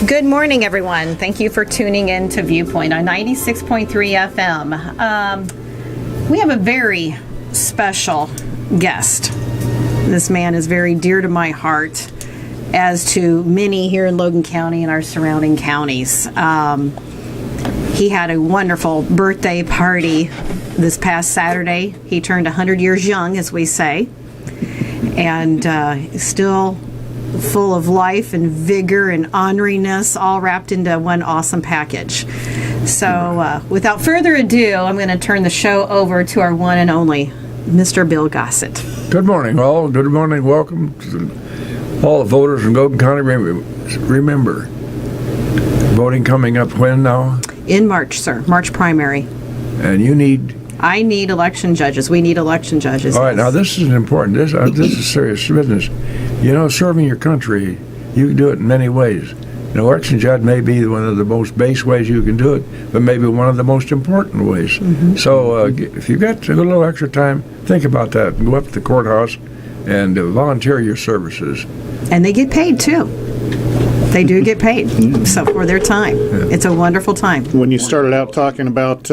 Good morning, everyone. Thank you for tuning in to Viewpoint on 96.3 FM. We have a very special guest. This man is very dear to my heart, as to many here in Logan County and our surrounding counties. He had a wonderful birthday party this past Saturday. He turned 100 years young, as we say, and still full of life and vigor and honoriness, all wrapped into one awesome package. So without further ado, I'm going to turn the show over to our one and only Mr. Bill Gossett. Good morning, all. Good morning. Welcome to all the voters in Logan County. Remember, voting coming up when now? In March, sir. March primary. And I need election judges. We need election judges. All right, now this is important. This is serious business. You know, serving your country, you can do it in many ways. An election judge may be one of the most base ways you can do it, but maybe one of the most important ways. Mm-hmm. So if you've got a little extra time, think about that. Go up to the courthouse and volunteer your services. And they get paid, too. They do get paid, so for their time. Yeah. It's a wonderful time. When you started out talking about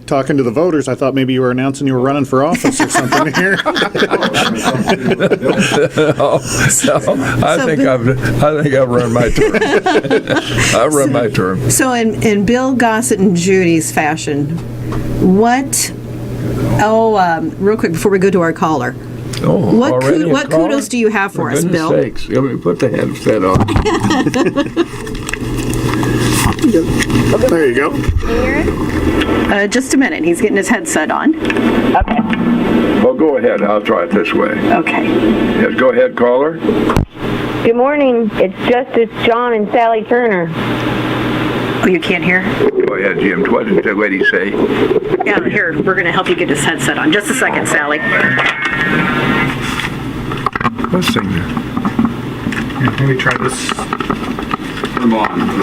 talking to the voters, I thought maybe you were announcing you were running for office or something here. I think I've run my term. I've run my term. So in Bill Gossett and Judy's fashion, real quick before we go to our caller, what kudos do you have for us, Bill? Sakes. Let me put the headset on. There you go. Can you hear it? Just a minute. He's getting his headset on. Okay. Well, go ahead. I'll try it this way. Okay. Yes, go ahead, caller. Good morning. It's Justice John and Sally Turner. Oh, you can't hear? Go ahead, Jim. What did the lady say? Yeah, here. We're going to help you get his headset on. Just a second, Sally. Let's sing there. Maybe try this.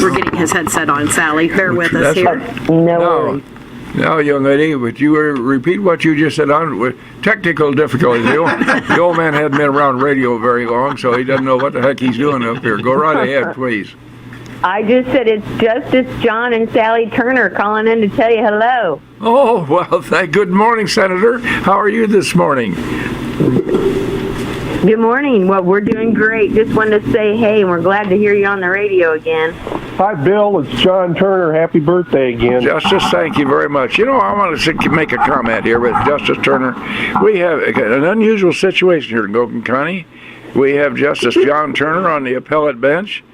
We're getting his headset on, Sally. Bear with us here. No worries. No, young lady, would you repeat what you just said on with technical difficulties? The old man hadn't been around radio very long, so he doesn't know what the heck he's doing up here. Go right ahead, please. I just said it's Justice John and Sally Turner calling in to tell you hello. Oh, well, good morning, Senator. How are you this morning? Good morning. Well, we're doing great. Just wanted to say hey, and we're glad to hear you on the radio again. Hi, Bill. It's John Turner. Happy birthday again. Justice, thank you very much. You know, I want to make a comment here with Justice Turner. We have an unusual situation here in Logan County. We have Justice John Turner on the appellate bench.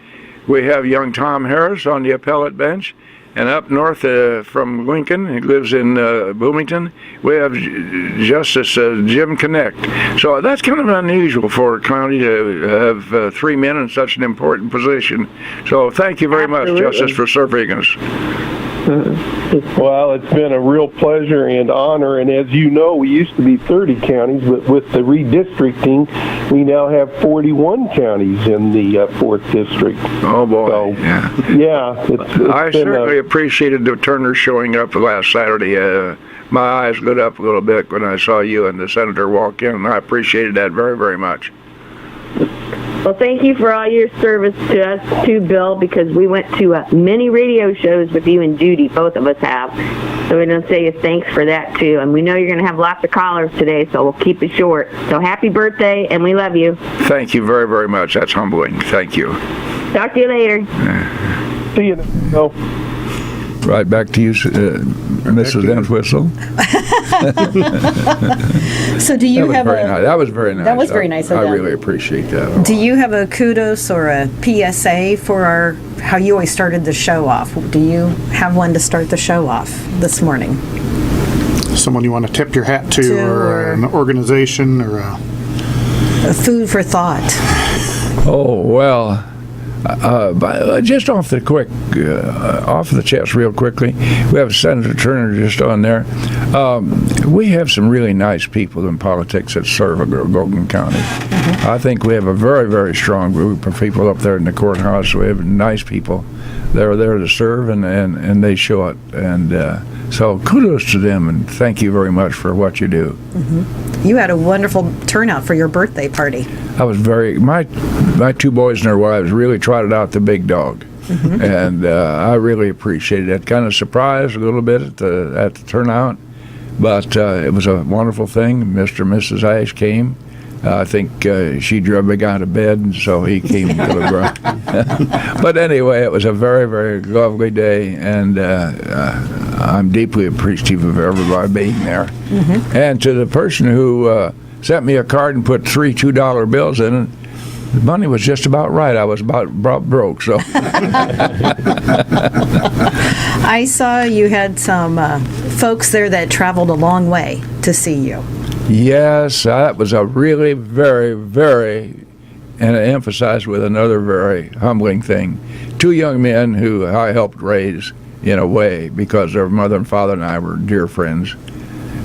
We have young Tom Harris on the appellate bench. And up north from Lincoln, he lives in Bloomington, we have Justice Jim Connect. So that's kind of unusual for a county to have three men in such an important position. So thank you very much, Justice, for serving us. Well, it's been a real pleasure and honor, and as you know, we used to be 30 counties, but with the redistricting, we now have 41 counties in the 4th District. Oh, boy. So, yeah. I certainly appreciated the Turner showing up last Saturday. My eyes lit up a little bit when I saw you and the Senator walk in, and I appreciated that very, very much. Well, thank you for all your service to us, too, Bill, because we went to many radio shows with you and Judy. Both of us have. So we're going to say thanks for that, too. And we know you're going to have lots of callers today, so we'll keep it short. So happy birthday, and we love you. Thank you very, very much. That's humbling. Thank you. Talk to you later. See you. No. Right back to you, Mrs. Entwistle. So do you have That was very nice. That was very nice of them. I really appreciate that. Do you have a kudos or a PSA for how you always started the show off? Do you have one to start the show off this morning? Someone you want to tip your hat to or an organization or a food for thought? Oh, well... just off the chest real quickly, we have Senator Turner just on there. We have some really nice people in politics that serve Logan County. Mm-hmm. I think we have a very, very strong group of people up there in the courthouse. We have nice people. they're there to serve, and they show it. And so kudos to them, and thank you very much for what you do. You had a wonderful turnout for your birthday party. I was my 2 boys and their wives really trotted out the big dog. And I really appreciated it. Kind of surprised a little bit at the turnout, but it was a wonderful thing. Mr. and Mrs. Ash came. I think she drove me out of bed, and so he came to the ground. But anyway, it was a very, very lovely day, and I'm deeply appreciative of everybody being there. And to the person who sent me a card and put 3 $2 bills in it, the money was just about right. I was about broke, so. I saw you had some folks there that traveled a long way to see you. Yes, that was a really very, very, and I emphasize with another very humbling thing. 2 young men who I helped raise in a way because their mother and father and I were dear friends.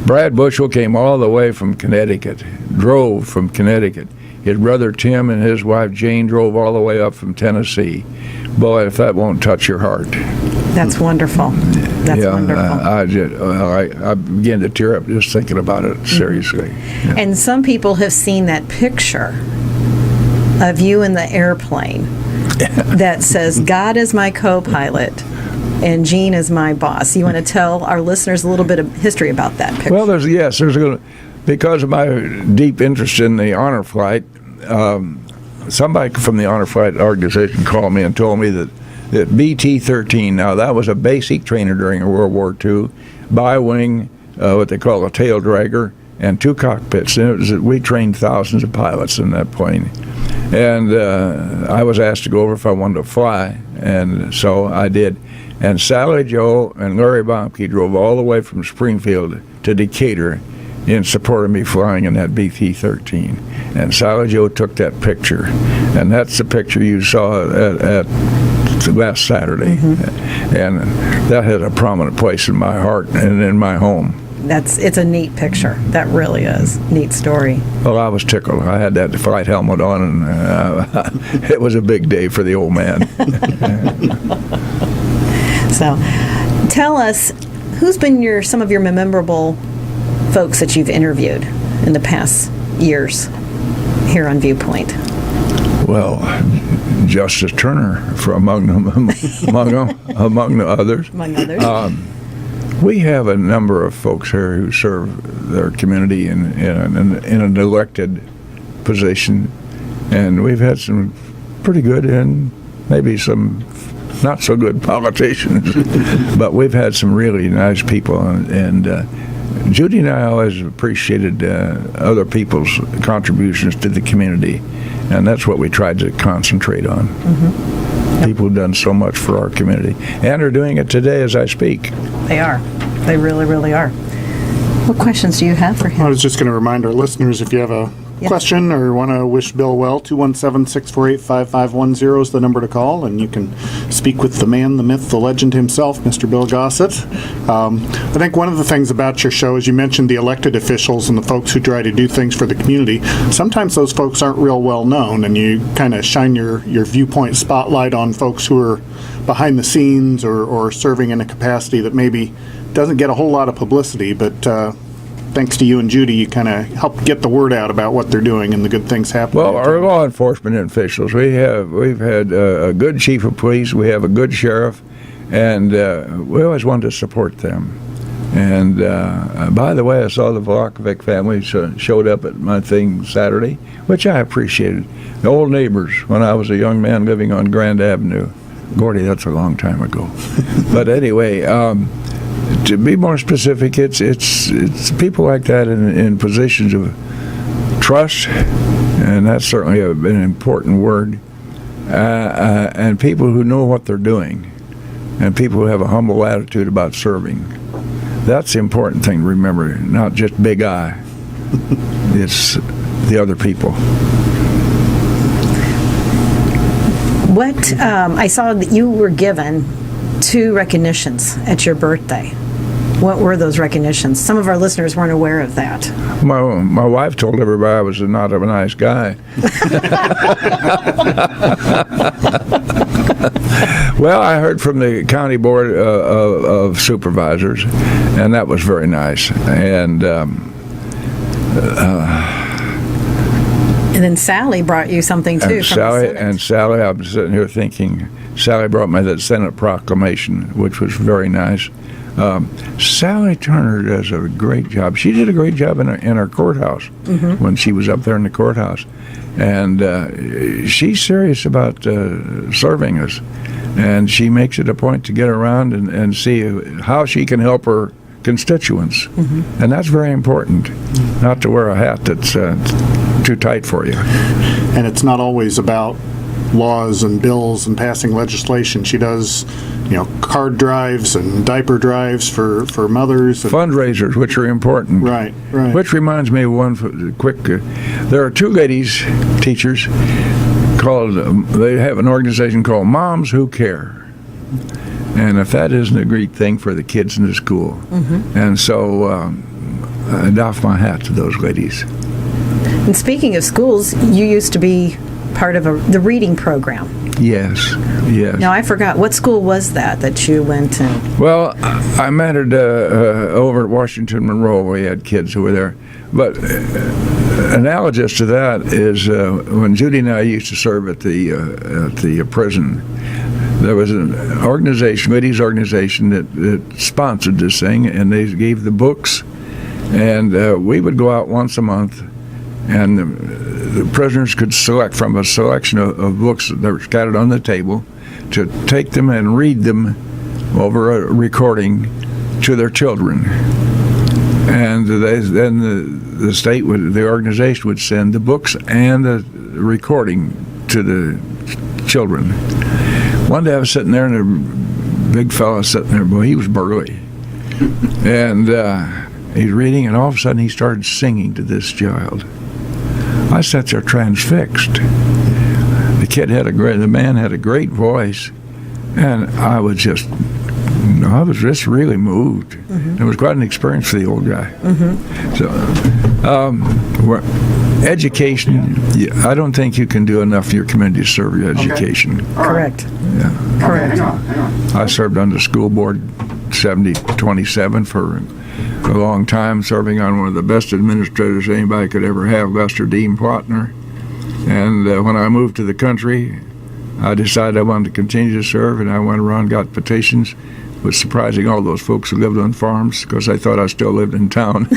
Brad Bushel came all the way from Connecticut, drove from Connecticut. His brother Tim and his wife Jane drove all the way up from Tennessee. Boy, if that won't touch your heart. That's wonderful. That's wonderful. I begin to tear up just thinking about it, seriously. Yeah. And some people have seen that picture of you in the airplane that says, God is my co-pilot and Gene is my boss. You want to tell our listeners a little bit of history about that picture? Well, because of my deep interest in the honor flight, somebody from the honor flight organization called me and told me that BT-13, now that was a basic trainer during World War II, bi-wing, what they call a tail dragger, and 2 cockpits. And we trained thousands of pilots in that plane. And I was asked to go over if I wanted to fly, and so I did. And Sally Joe and Larry Bomke drove all the way from Springfield to Decatur in support of me flying in that BT-13. And Sally Joe took that picture. And that's the picture you saw at last Saturday. And that had a prominent place in my heart and in my home. It's a neat picture. That really is. Neat story. Well, I was tickled. I had that flight helmet on, and it was a big day for the old man. So, tell us, who's been some of your memorable folks that you've interviewed in the past years here on Viewpoint? Well, Justice Turner, among the others. Among others. We have a number of folks here who serve their community in an elected position, and we've had some pretty good and maybe some not so good politicians, but we've had some really nice people, and Judy and I always appreciated other people's contributions to the community, and that's what we tried to concentrate on. People who've done so much for our community, and are doing it today as I speak. They are. They really, really are. What questions do you have for him? I was just going to remind our listeners, if you have a question or want to wish Bill well, 217-648-5510 is the number to call, and you can speak with the man, the myth, the legend himself, Mr. Bill Gossett. I think one of the things about your show is you mentioned the elected officials and the folks who try to do things for the community. Sometimes those folks aren't real well known, and you kind of shine your viewpoint spotlight on folks who are behind the scenes or serving in a capacity that maybe doesn't get a whole lot of publicity, but thanks to you and Judy, you kind of help get the word out about what they're doing and the good things happening. Well, our law enforcement officials, we've had a good chief of police, we have a good sheriff, and we always wanted to support them. And by the way, I saw the Vlakovic family showed up at my thing Saturday, which I appreciated. The old neighbors when I was a young man living on Grand Avenue. Gordy, that's a long time ago. But anyway, to be more specific, it's people like that in positions of trust, and that's certainly an important word, and people who know what they're doing, and people who have a humble attitude about serving. That's the important thing to remember, not just big I. It's the other people. I saw that you were given 2 recognitions at your birthday. What were those recognitions? Some of our listeners weren't aware of that. My wife told everybody I was not a nice guy. Well, I heard from the county board of supervisors, and that was very nice. And then Sally brought you something too. Sally, I'm sitting here thinking, Sally brought me that Senate proclamation, which was very nice. Sally Turner does a great job. She did a great job in her courthouse when she was up there in the courthouse. And she's serious about serving us. And she makes it a point to get around and see how she can help her constituents. And that's very important, not to wear a hat that's too tight for you. And it's not always about laws and bills and passing legislation. She does, card drives and diaper drives for mothers. Fundraisers, which are important. Right. Which reminds me of one quick. There are two ladies, teachers, they have an organization called Moms Who Care. And if that isn't a great thing for the kids in the school. And so I doff my hat to those ladies. And speaking of schools, you used to be part of the reading program. Yes. Now, I forgot, what school was that you went in? Well, I mentored over at Washington Monroe. We had kids who were there. But analogous to that is when Judy and I used to serve at the prison, there was an organization, ladies' organization, that sponsored this thing, and they gave the books. And we would go out once a month, and the prisoners could select from a selection of books that were scattered on the table to take them and read them over a recording to their children. And then the state the organization would send the books and the recording to the children. One day I was sitting there, and a big fella sitting there, boy, he was burly. And he's reading, and all of a sudden he started singing to this child. I sat there transfixed. The man had a great voice, and I was just really moved. It was quite an experience for the old guy. So, education, I don't think you can do enough for your community to serve your education. Correct. Yeah. Correct. I served on the school board 27 for a long time, serving on one of the best administrators anybody could ever have, Lester Dean Plotner. And when I moved to the country, I decided I wanted to continue to serve, and I went around, got petitions, was surprising all those folks who lived on farms, because I thought I still lived in town.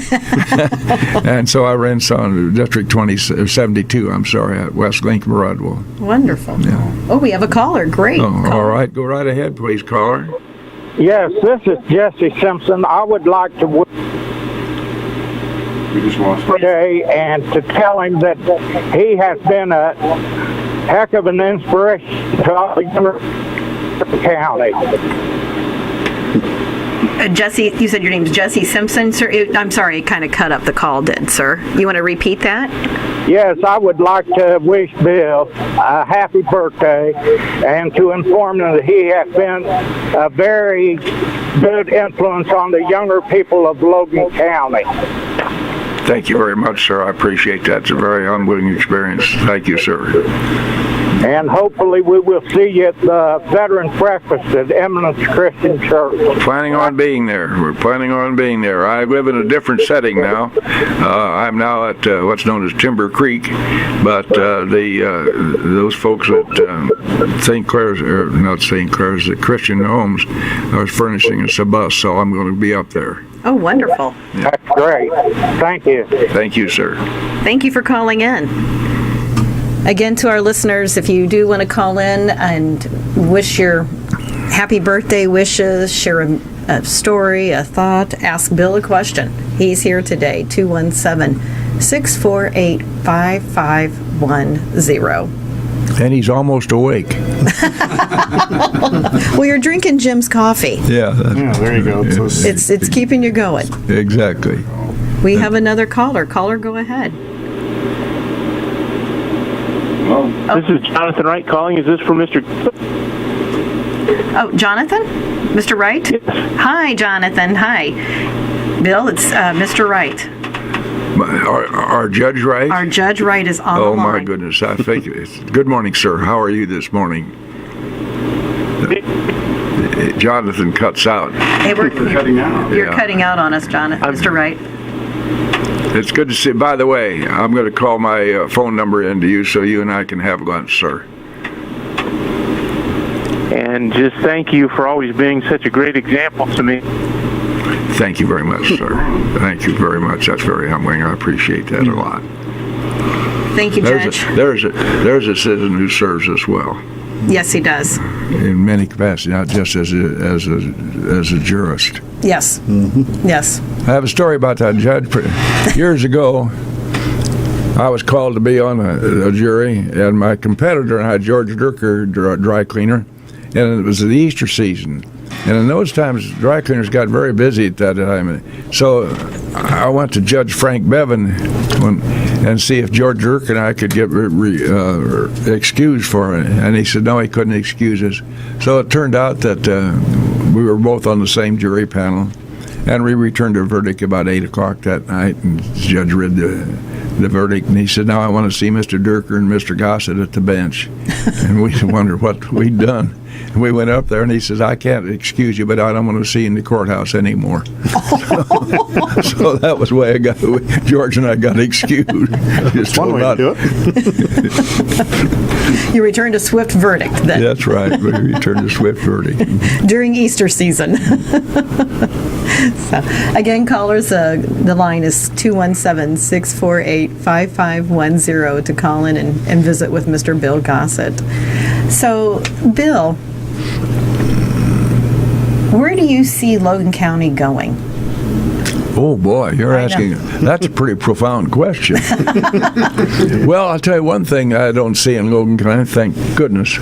And so I ran on District 72, at West Lincoln, Rodwell. Wonderful. Yeah. Oh, we have a caller. Great. Oh, all right. Go right ahead, please, caller. Yes, this is Jesse Simpson. I would like to today and to tell him that he has been a heck of an inspiration to our county. Jesse, you said your name's Jesse Simpson, sir? I'm sorry, it kind of cut up, the call did, sir. You want to repeat that? Yes, I would like to wish Bill a happy birthday and to inform him that he has been a very good influence on the younger people of Logan County. Thank you very much, sir. I appreciate that. It's a very humbling experience. Thank you, sir. And hopefully we will see you at the Veterans Breakfast at Eminence Christian Church. Planning on being there. We're planning on being there. I live in a different setting now. I'm now at what's known as Timber Creek, but those folks at St. Clair's, or not St. Clair's, the Christian Homes, are furnishing us a bus, so I'm going to be up there. Oh, wonderful. Yeah. That's great. Thank you. Thank you, sir. Thank you for calling in. Again, to our listeners, if you do want to call in and wish your happy birthday wishes, share a story, a thought, ask Bill a question, he's here today, 217-648-5510. And he's almost awake. Well, you're drinking Jim's coffee. Yeah, there you go. It's keeping you going. Exactly. We have another caller. Caller, go ahead. This is Jonathan Wright calling. Is this for Mr. Oh, Jonathan? Mr. Wright? Yes. Hi, Jonathan. Hi. Bill, it's Mr. Wright. Our Judge Wright? Our Judge Wright is on the line. Oh, my goodness. I think good morning, sir. How are you this morning? Jonathan cuts out. Hey, you're cutting out. You're cutting out on us, Jonathan. Mr. Wright. It's good to see. By the way, I'm going to call my phone number into you so you and I can have lunch, sir. And just thank you for always being such a great example to me. Thank you very much, sir. Thank you very much. That's very humbling. I appreciate that a lot. Thank you, Judge. There's a citizen who serves us well. Yes, he does. In many capacities, not just as a jurist. Yes. Mm-hmm. Yes. I have a story about that, Judge. Years ago, I was called to be on a jury, and my competitor and I, George Durker, dry cleaner, and it was the Easter season. And in those times, dry cleaners got very busy at that time. So I went to Judge Frank Bevan and see if George Durker and I could get excused for it. And he said, no, he couldn't excuse us. So it turned out that we were both on the same jury panel. And we returned a verdict about 8 o'clock that night. And the judge read the verdict. And he said, now I want to see Mr. Durker and Mr. Gossett at the bench. And we wondered what we'd done. And we went up there, and he says, I can't excuse you, but I don't want to see you in the courthouse anymore. So that was the way George and I got excused. Just one way to do it. You returned a swift verdict then. That's right. We returned a swift verdict. During Easter season. So, again, callers, the line is 217-648-5510 to call in and visit with Mr. Bill Gossett. So, Bill, where do you see Logan County going? Oh, boy, you're asking. That's a pretty profound question. Well, I'll tell you one thing I don't see in Logan County, thank goodness.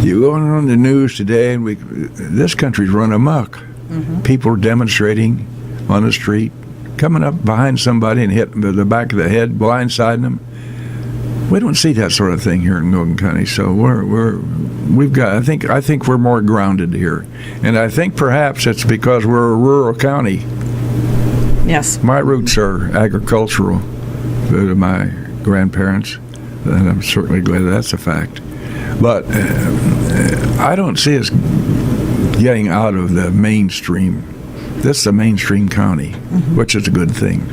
You go on the news today, and this country's run amok. Mm-hmm. People are demonstrating on the street, coming up behind somebody and hitting the back of the head, blindsiding them. We don't see that sort of thing here in Logan County, so we've got. I think we're more grounded here, and I think perhaps it's because we're a rural county. Yes. My roots are agricultural, due to my grandparents, and I'm certainly glad that's a fact. But I don't see us getting out of the mainstream. This is a mainstream county, mm-hmm. which is a good thing.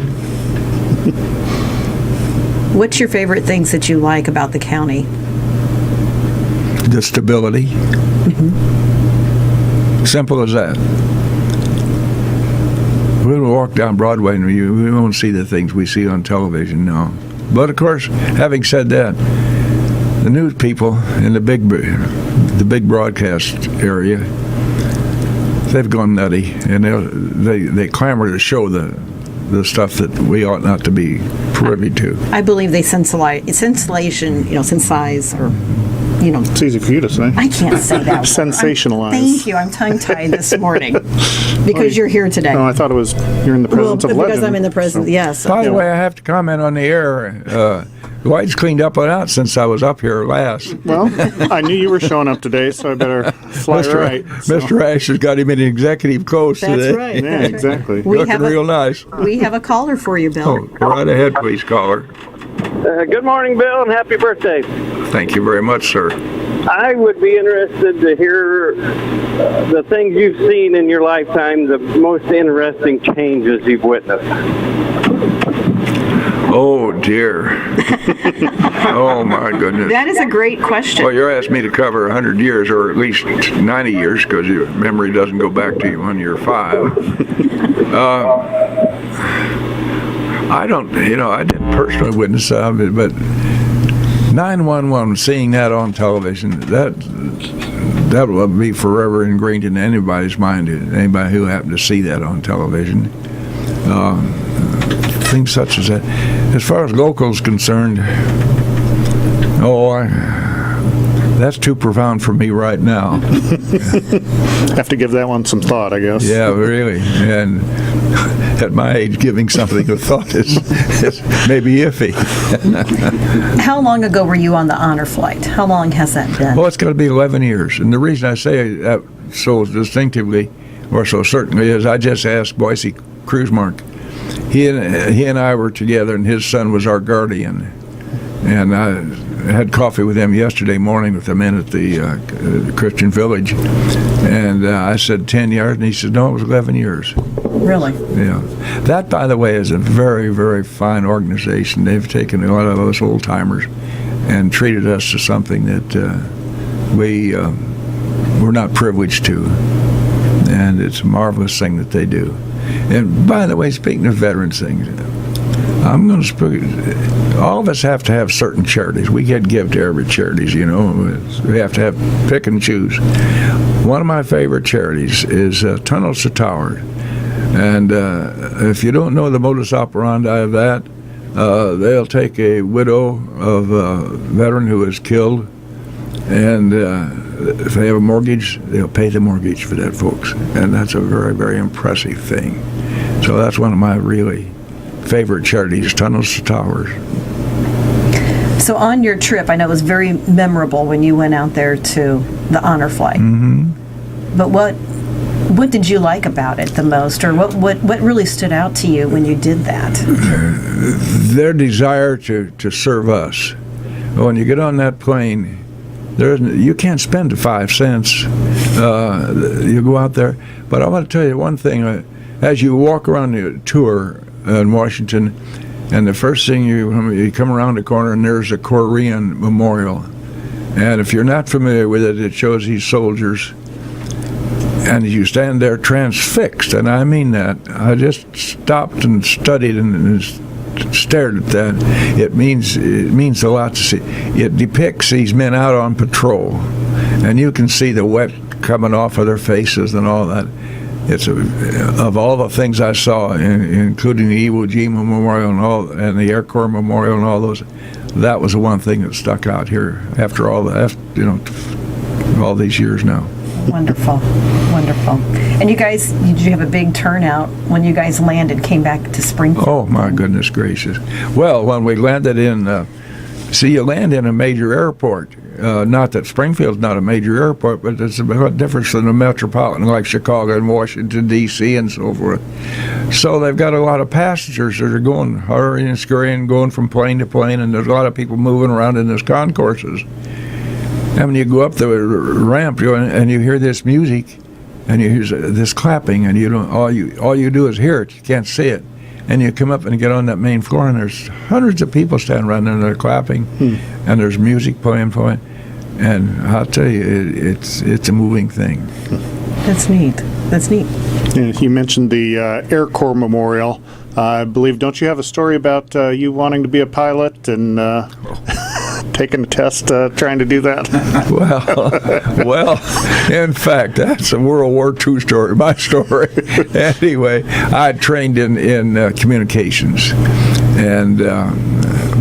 What's your favorite things that you like about the county? The stability. Mm-hmm. Simple as that. We'll walk down Broadway and we won't see the things we see on television now. But of course, having said that, the news people in the big broadcast area, they've gone nutty, and they clamor to show the stuff that we ought not to be privy to. I believe they sensitize, or, It's easy for you to say. I can't say that. Sensationalize. Thank you. I'm tongue-tied this morning because you're here today. No, I thought it was you're in the presence of legend. Because I'm in the presence, so. Yes. By the way, I have to comment on the air. Loyd's cleaned up and out since I was up here last. Well, I knew you were showing up today, so I better fly right. So. Mr. Ash has got him in executive coach today. That's right. Yeah, exactly. Looking real nice. We have a caller for you, Bill. Oh, go right ahead, please, caller. Good morning, Bill, and happy birthday. Thank you very much, sir. I would be interested to hear the things you've seen in your lifetime, the most interesting changes you've witnessed. Oh, dear. Oh, my goodness. That is a great question. Well, you're asking me to cover 100 years, or at least 90 years, because your memory doesn't go back to you when you're 5. I didn't personally witness it, but 911, seeing that on television, that will be forever ingrained in anybody's mind, anybody who happened to see that on television. Things such as that. As far as locals concerned, That's too profound for me right now. Have to give that one some thought, I guess. Yeah, really. And at my age, giving something a thought is maybe iffy. How long ago were you on the honor flight? How long has that been? Well, it's going to be 11 years. And the reason I say that so distinctively, or so certainly, is I just asked Wiese Kruismark. He and I were together, and his son was our guardian. And I had coffee with him yesterday morning with the men at the Christian Village. And I said 10 years, and he said, no, it was 11 years. Really? Yeah. That, by the way, is a very, very fine organization. They've taken a lot of those old-timers and treated us to something that we're not privileged to. And it's a marvelous thing that they do. And by the way, speaking of veterans things, I'm going to speak. All of us have to have certain charities. We can't give to every charities, you know. We have to pick and choose. One of my favorite charities is Tunnels to Tower. And if you don't know the modus operandi of that, they'll take a widow of a veteran who is killed, and if they have a mortgage, they'll pay the mortgage for that, folks. And that's a very, very impressive thing. So that's one of my really favorite charities, Tunnels to Towers. So on your trip, I know it was very memorable when you went out there to the honor flight. Mm-hmm. But what did you like about it the most, or what really stood out to you when you did that? Their desire to serve us. When you get on that plane, you can't spend 5 cents. You go out there. But I want to tell you one thing. As you walk around the tour in Washington, and the first thing you come around the corner, and there's a Korean memorial. And if you're not familiar with it, it shows these soldiers. And you stand there transfixed, and I mean that. I just stopped and studied and stared at that. It means a lot to see. It depicts these men out on patrol, and you can see the wet coming off of their faces and all that. It's of all the things I saw, including the Iwo Jima Memorial and the Air Corps Memorial and all those. That was the one thing that stuck out here after all all these years now. Wonderful, wonderful. And you guys, did you have a big turnout when you guys landed, came back to Springfield? Oh, my goodness gracious. Well, when we landed you land in a major airport. Not that Springfield's not a major airport, but it's a difference than a metropolitan like Chicago and Washington, D.C. and so forth. So they've got a lot of passengers that are going, hurrying and scurrying, going from plane to plane, and there's a lot of people moving around in those concourses. And when you go up the ramp, and you hear this music, and you hear this clapping, and you don't, all you do is hear it. You can't see it. And you come up and get on that main floor, and there's hundreds of people standing around there, and they're clapping, and there's music playing. And I'll tell you, it's a moving thing. That's neat. That's neat. Yeah, you mentioned the Air Corps Memorial. I believe, don't you have a story about you wanting to be a pilot and taking a test trying to do that? Well, in fact, that's a World War II story, my story. Anyway, I trained in communications. And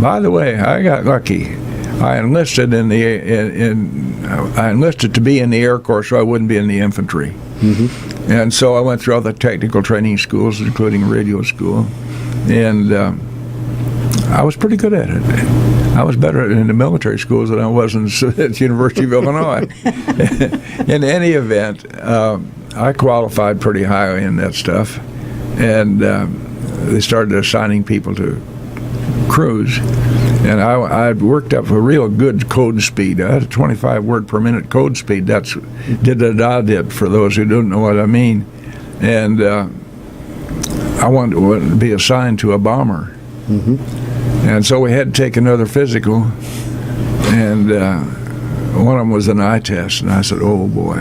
by the way, I got lucky. I enlisted I enlisted to be in the Air Corps so I wouldn't be in the infantry. Mm-hmm. And so I went through all the technical training schools, including radio school. And I was pretty good at it. I was better in the military schools than I was at the University of Illinois. In any event, I qualified pretty highly in that stuff. And they started assigning people to crews. And I worked up a real good code speed. I had a 25 word per minute code speed. That's did for those who don't know what I mean. And I wanted to be assigned to a bomber. Mm-hmm. And so we had to take another physical. And one of them was an eye test. And I said, oh, boy,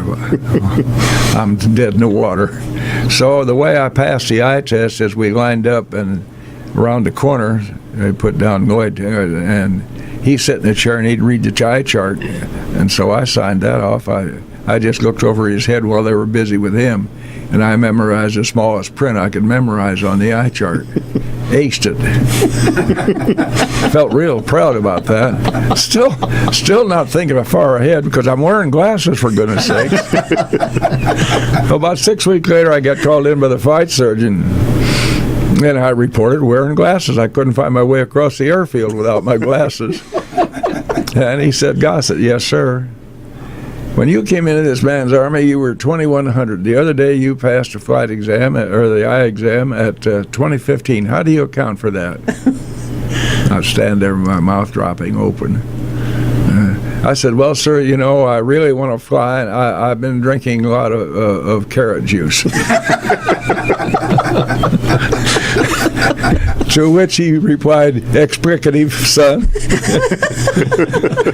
I'm dead in the water. So the way I passed the eye test is we lined up and around the corner, I put down Loyd, and he'd sit in the chair and he'd read the eye chart. And so I signed that off. I just looked over his head while they were busy with him, and I memorized the smallest print I could memorize on the eye chart. aced it. Felt real proud about that. Still not thinking far ahead because I'm wearing glasses, for goodness sake. About 6 weeks later, I got called in by the flight surgeon. And I reported wearing glasses. I couldn't find my way across the airfield without my glasses. And he said, Gossett, yes, sir. When you came into this man's army, you were 2,100. The other day, you passed a flight exam, or the eye exam, at 2015. How do you account for that? I'd stand there with my mouth dropping open. I said, well, sir, you know, I really want to fly, and I've been drinking a lot of carrot juice. To which he replied, explicative, son.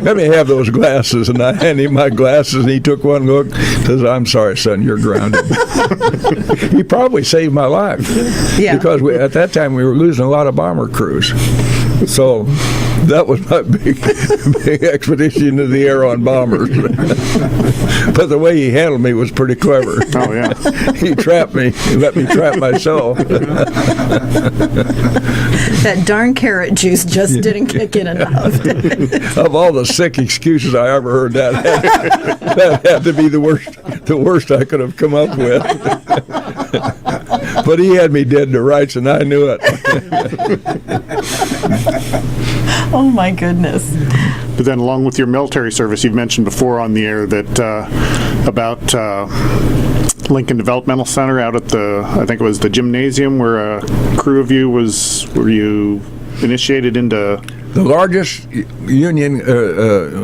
Let me have those glasses. And I handed him my glasses, and he took one look and says, I'm sorry, son, you're grounded. He probably saved my life. Yeah. Because at that time, we were losing a lot of bomber crews. So that was my big expedition into the air on bombers. But the way he handled me was pretty clever. Oh, yeah. He trapped me. He let me trap myself. That darn carrot juice just didn't kick in enough. Of all the sick excuses I ever heard, that had to be the worst I could have come up with. But he had me dead to rights, and I knew it. Oh, my goodness. But then along with your military service, you've mentioned before on the air that about Lincoln Developmental Center out at I think it was the gymnasium where a crew of you were you initiated into... The largest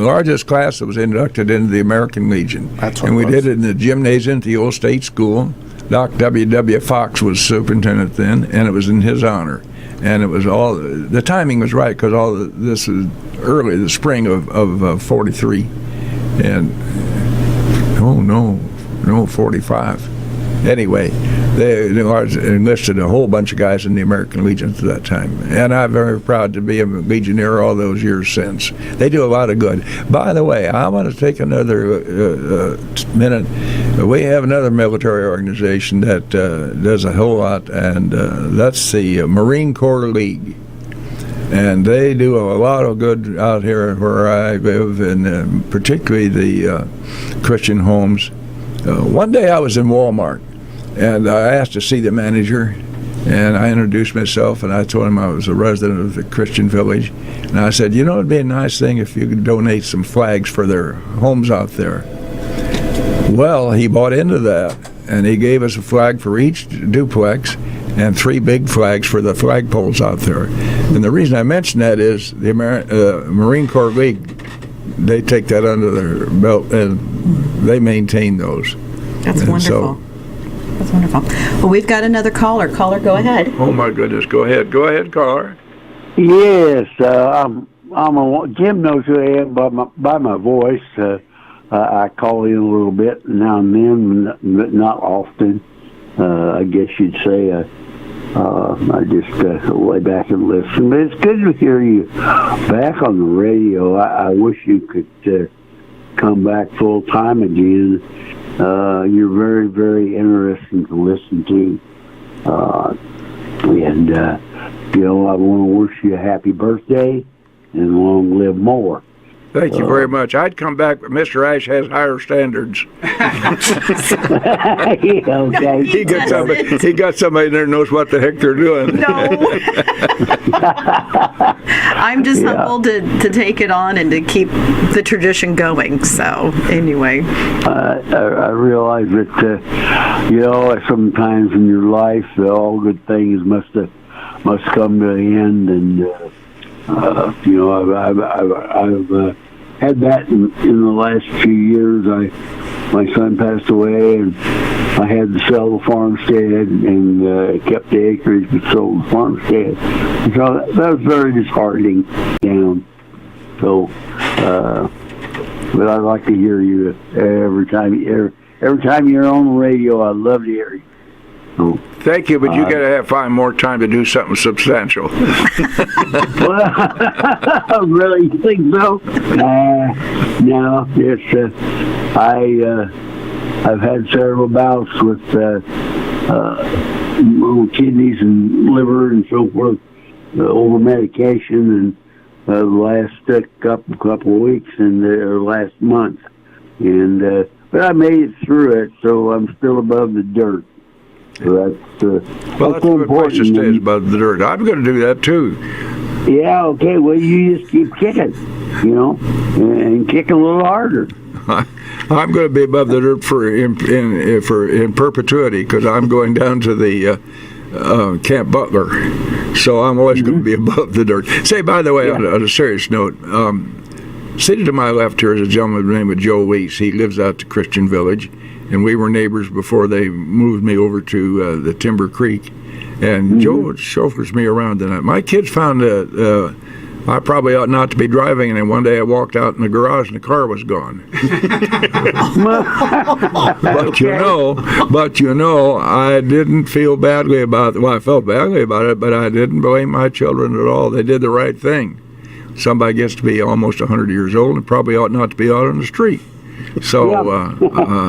largest class that was inducted into the American Legion. That's what and we it was. did it in the gymnasium at the old state school. Doc W.W. Fox was superintendent then, and it was in his honor. And it was all, the timing was right because this was early, the spring of 43. And, 45. Anyway, they enlisted a whole bunch of guys in the American Legion at that time. And I'm very proud to be a Legionnaire all those years since. They do a lot of good. By the way, I want to take another minute. We have another military organization that does a whole lot, and that's the Marine Corps League. And they do a lot of good out here where I live, and particularly the Christian homes. One day I was in Walmart, and I asked to see the manager, and I introduced myself, and I told him I was a resident of the Christian village. And I said, you know, it'd be a nice thing if you could donate some flags for their homes out there. Well, he bought into that, and he gave us a flag for each duplex and 3 big flags for the flagpoles out there. And the reason I mention that is the Marine Corps League, they take that under their belt, and they maintain those. That's and wonderful. That's wonderful. Well, we've got another caller. Caller, go ahead. Oh, my goodness. Go ahead. Go ahead, caller. Yes, Jim knows who I am by my voice. I call in a little bit now and then, but not often. I guess you'd say I just lay back and listen. But it's good to hear you back on the radio. I wish you could come back full time again. You're very, very interesting to listen to. And I want to wish you a happy birthday and long live more. Thank you very much. I'd come back, but Mr. Ash has higher standards. Okay. He got somebody there who knows what the heck they're doing. No. I'm just humbled to take it on and to keep the tradition going. So, anyway. I realize that, sometimes in your life, all good things must come to an end, and I've had that in the last few years. My son passed away, and I had to sell the farmstead and kept the acreage, but sold the farmstead. So that was very disheartening. Down. So, but I like to hear you every time you're on the radio. I love to hear you. So, thank you, but you got to find more time to do something substantial. Well, really, you think so? No, it's I've had several bouts with kidneys and liver and so forth, over medication, and the last couple of weeks and last month, and but I made it through it, so I'm still above the dirt. So that's a good place to stay, is above the dirt. I'm going to do that too. Yeah. Okay. Well, you just keep kicking, and kick a little harder. I'm going to be above the dirt for in perpetuity, because I'm going down to the Camp Butler, so I'm always going to be above the dirt. Say, by the way, on a serious note, seated to my left here is a gentleman by the name of Joe Wiese. He lives out to Christian Village, and we were neighbors before they moved me over to the Timber Creek. And Joe chauffeurs me around tonight. My kids found that I probably ought not to be driving, and then one day I walked out in the garage and the car was gone. but I didn't feel badly about it. Well, I felt badly about it, but I didn't blame my children at all. They did the right thing. Somebody gets to be almost 100 years old and probably ought not to be out on the street. So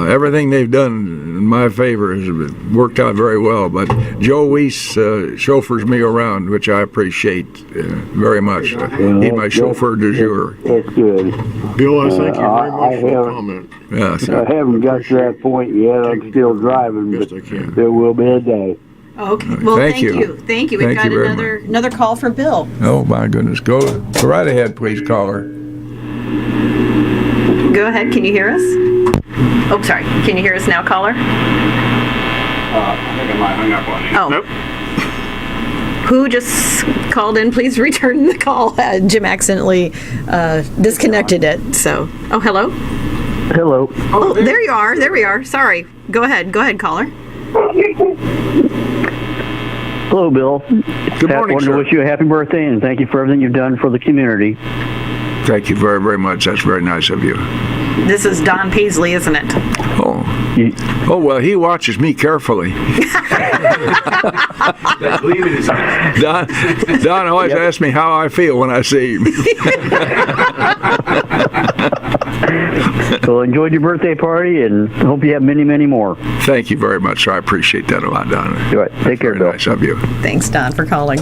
everything they've done in my favor has worked out very well. But Joe Wiese chauffeurs me around, which I appreciate very much. He's my chauffeur du jour. That's good. Bill, I thank you very much for the comment. Yes. I haven't got to that point yet. I'm still driving, but there will be a day. Okay. Well, thank you. Thank you. We've got another call for Bill. Oh, my goodness. Go right ahead, please, caller. Go ahead. Can you hear us? Oh, sorry. Can you hear us now, caller? I think I might hang up on you. Oh. Nope. Who just called in? Please return the call. Jim accidentally disconnected it. So, hello? Hello. Oh, there you are. There we are. Sorry. Go ahead. Go ahead, caller. Hello, Bill. Good morning, I wanted to wish you a happy birthday and thank you for everything you've done for the community. Thank you very, very much. That's very nice of you. This is Don Peasley, isn't it? Oh, well, he watches me carefully. Don always asks me how I feel when I see him. So enjoyed your birthday party and hope you have many, many more. Thank you very much, sir. I appreciate that a lot, Don. All right. Take care, Bill. Nice of you. Thanks, Don, for calling.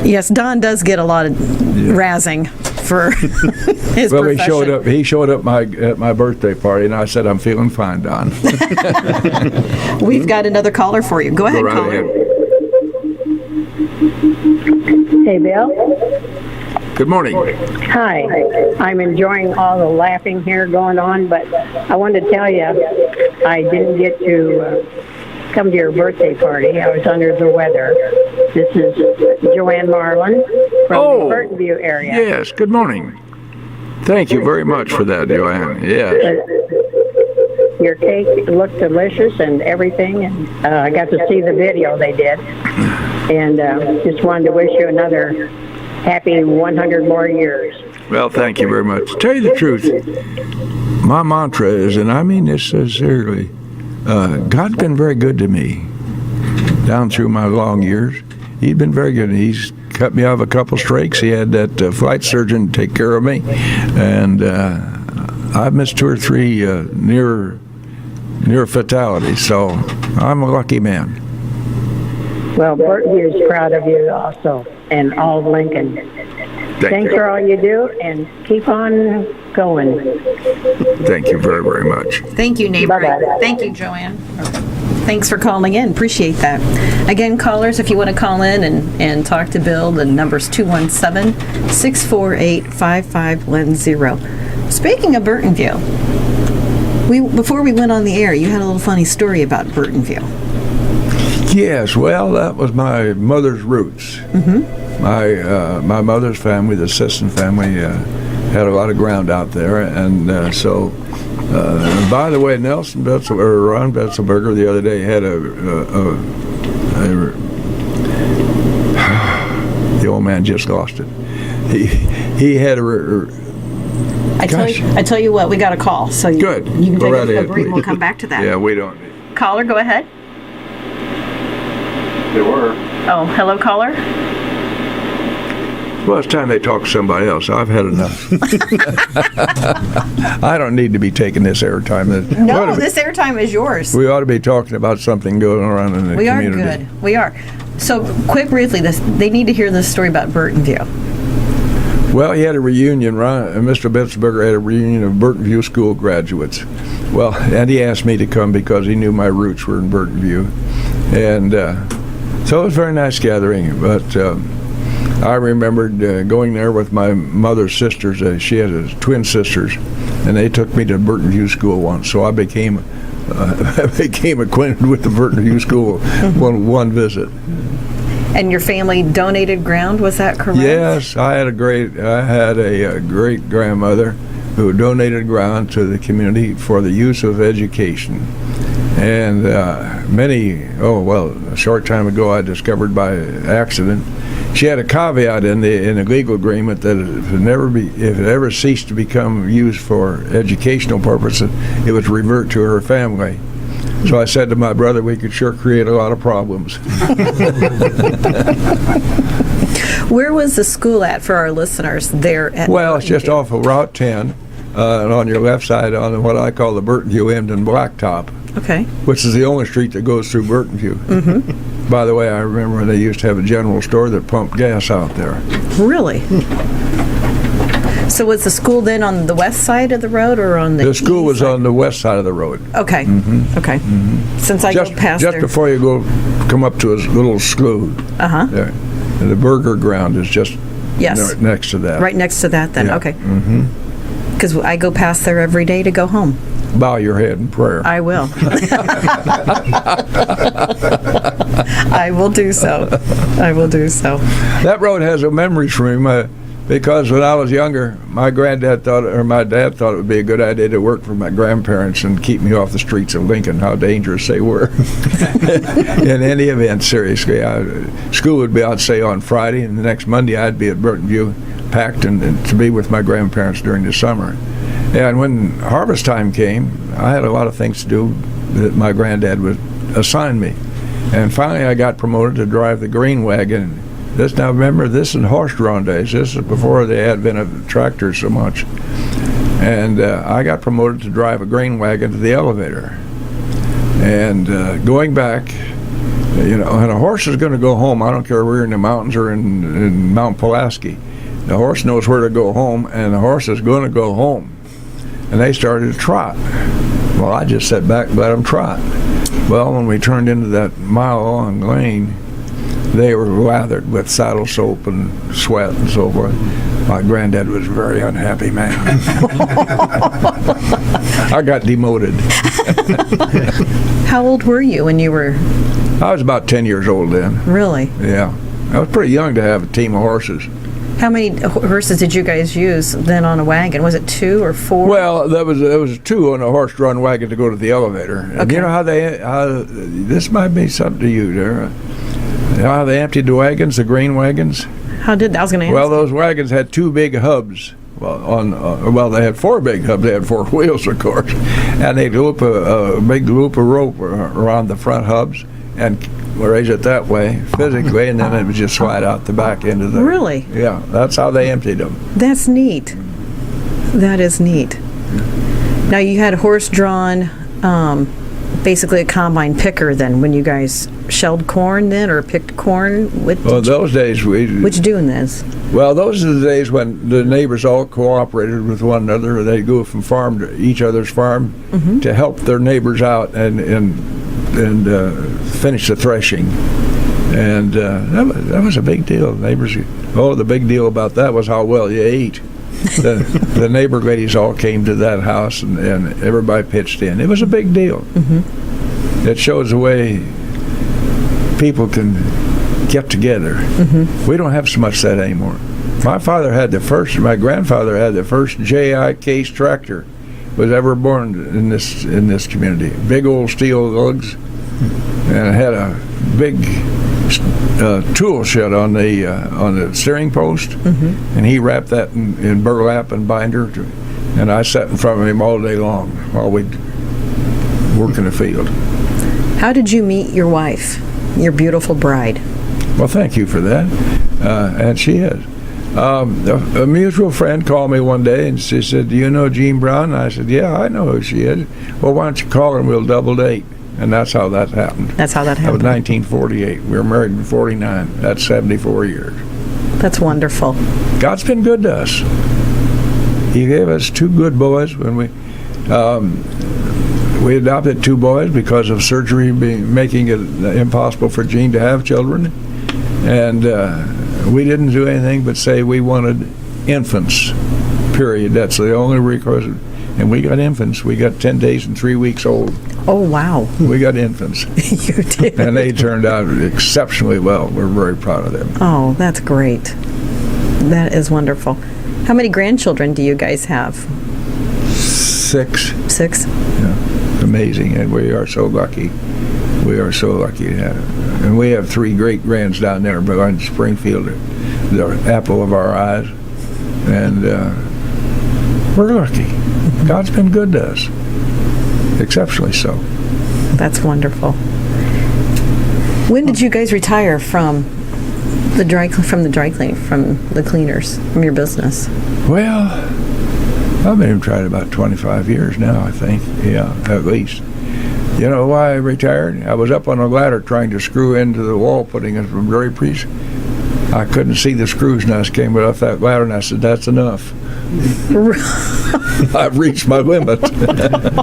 Yes, Don does get a lot of razzing for his profession. He showed up at my birthday party, and I said, "I'm feeling fine, Don." We've got another caller for you. Go ahead, caller. Hey, Bill. Good morning. Hi. I'm enjoying all the laughing here going on, but I wanted to tell you I didn't get to come to your birthday party. I was under the weather. This is Joanne Marlin from the Burton View area. Yes, good morning. Thank you very much for that, Joanne. Yes. Your cake looked delicious and everything, and I got to see the video they did. And just wanted to wish you another happy 100 more years. Well, thank you very much. To tell you the truth, my mantra is, and I mean this sincerely, God's been very good to me down through my long years. He's been very good. He's cut me off a couple streaks. He had that flight surgeon take care of me, and I've missed 2 or 3 near fatalities, so I'm a lucky man. Well, Burton View is proud of you also, and all of Lincoln. Thanks for all you do, and keep on going. Thank you very, very much. Thank you, neighbor. Bye-bye. Thank you, Joanne. Thanks for calling in. Appreciate that. Again, callers, if you want to call in and talk to Bill, the number's 217-648-5510. Speaking of Burton View, before we went on the air, you had a little funny story about Burton View. Yes, well, that was my mother's roots. Mm-hmm. My mother's family, the Sisson family, had a lot of ground out there, and so. By the way, Ron Betzelberger the other day had the old man just lost it. He had I tell you what, we got a call, so good. You can go take right ahead, a break and we'll come back to that. Yeah, we don't. Caller, go ahead. There were. Oh, hello, caller. Well, it's time they talk to somebody else. I've had enough. I don't need to be taking this airtime. No, this airtime is yours. We ought to be talking about something going on in the community. We are good. We are. So, briefly, they need to hear this story about Burton View. Well, he had a reunion. Mr. Bitzberger had a reunion of Burton View School graduates. Well, and he asked me to come because he knew my roots were in Burton View. And so it was a very nice gathering. But I remembered going there with my mother's sisters. She had twin sisters, and they took me to Burton View School once. So I became acquainted with the Burton View School one visit. And your family donated ground, was that correct? Yes, I had a great grandmother who donated ground to the community for the use of education. And a short time ago I discovered by accident, she had a caveat in the legal agreement that if it ever ceased to become used for educational purposes, it would revert to her family. So I said to my brother, we could sure create a lot of problems. Where was the school at for our listeners there? Well, it's just off of Route 10, and on your left side on what I call the Burton View Emden Blacktop. Okay. Which is the only street that goes through Burton View. Mm-hmm. By the way, I remember they used to have a general store that pumped gas out there. Really? So was the school then on the west side of the road or on the The school was on the west side of the road. Okay. Mm-hmm. Okay. Mm-hmm. Since I go past just there. Before you come up to a little slough. Uh-huh. There. And the burger ground is just next to that. Right next to that then. Yeah. Okay. Mm-hmm. Because I go past there every day to go home. Bow your head in prayer. I will. I will do so. I will do so. That road has a memory for me. Because when I was younger, my dad thought it would be a good idea to work for my grandparents and keep me off the streets of Lincoln, how dangerous they were. In any event, seriously, school would be, I'd say, on Friday, and the next Monday I'd be at Burton View, packed and to be with my grandparents during the summer. And when harvest time came, I had a lot of things to do that my granddad would assign me. And finally I got promoted to drive the grain wagon. Now remember, this is horse-drawn days. This is before the advent of tractors so much. And I got promoted to drive a grain wagon to the elevator. And going back, and a horse is going to go home. I don't care if we're in the mountains or in Mount Pulaski. The horse knows where to go home, and the horse is going to go home. And they started to trot. Well, I just sat back and let them trot. Well, when we turned into that mile-long lane, they were lathered with saddle soap and sweat and so forth. My granddad was a very unhappy man. I got demoted. How old were you when you were? I was about 10 years old then. Really? Yeah. I was pretty young to have a team of horses. How many horses did you guys use then on a wagon? Was it 2 or 4? Well, there was 2 on a horse-drawn wagon to go to the elevator. And okay. You know how this might be something to you, Dara. How they emptied the wagons, the grain wagons? How did that? I was going to ask. Well, those wagons had 2 big hubs. Well, they had 4 big hubs. They had 4 wheels, of course, and they'd loop a big loop of rope around the front hubs and raise it that way physically, and then it would just slide out the back end of the. Really? Yeah, that's how they emptied them. That's neat. That is neat. Now you had horse-drawn. Basically a combine picker then when you guys shelled corn then or picked corn? Those days What you doing this? Well, those are the days when the neighbors all cooperated with one another. They'd go from farm to each other's farm to help their neighbors out and finish the threshing. And that was a big deal. Neighbors. The big deal about that was how well you ate. The neighbor ladies all came to that house and everybody pitched in. It was a big deal. Mm-hmm. It shows the way people can get together. Mm-hmm. We don't have so much that anymore. My grandfather had the first J.I. case tractor was ever born in this community. Big old steel lugs, and it had a big tool shed on the steering post, and he wrapped that in burlap and binder, and I sat in front of him all day long while we'd work in the field. How did you meet your wife, your beautiful bride? Well, thank you for that. And she is. A mutual friend called me one day and she said, "Do you know Jean Brown?" And I said, "Yeah, I know who she is." "Well, why don't you call her and we'll double date?" And that's how that happened. That's how that That was happened. 1948. We were married in 49. That's 74 years. That's wonderful. God's been good to us. He gave us two good boys when we adopted two boys because of surgery making it impossible for Jean to have children. And we didn't do anything but say we wanted infants, period. That's the only requirement. And we got infants. We got 10 days and 3 weeks old. Oh, wow. We got infants. You did. And they turned out exceptionally well. We're very proud of them. Oh, that's great. That is wonderful. How many grandchildren do you guys have? 6. 6? Yeah. Amazing. And we are so lucky. We are so lucky to have it. And we have 3 great grands down there behind Springfield, the apple of our eyes. And we're lucky. God's been good to us. Exceptionally so. That's wonderful. When did you guys retire from the dry cleaning, from the cleaners, from your business? Well, I've been trying about 25 years now, I think. Yeah, at least. You know why I retired? I was up on a ladder trying to screw into the wall, putting in some draperies. I couldn't see the screws, and I came off that ladder, and I said, "That's enough. I've reached my limit."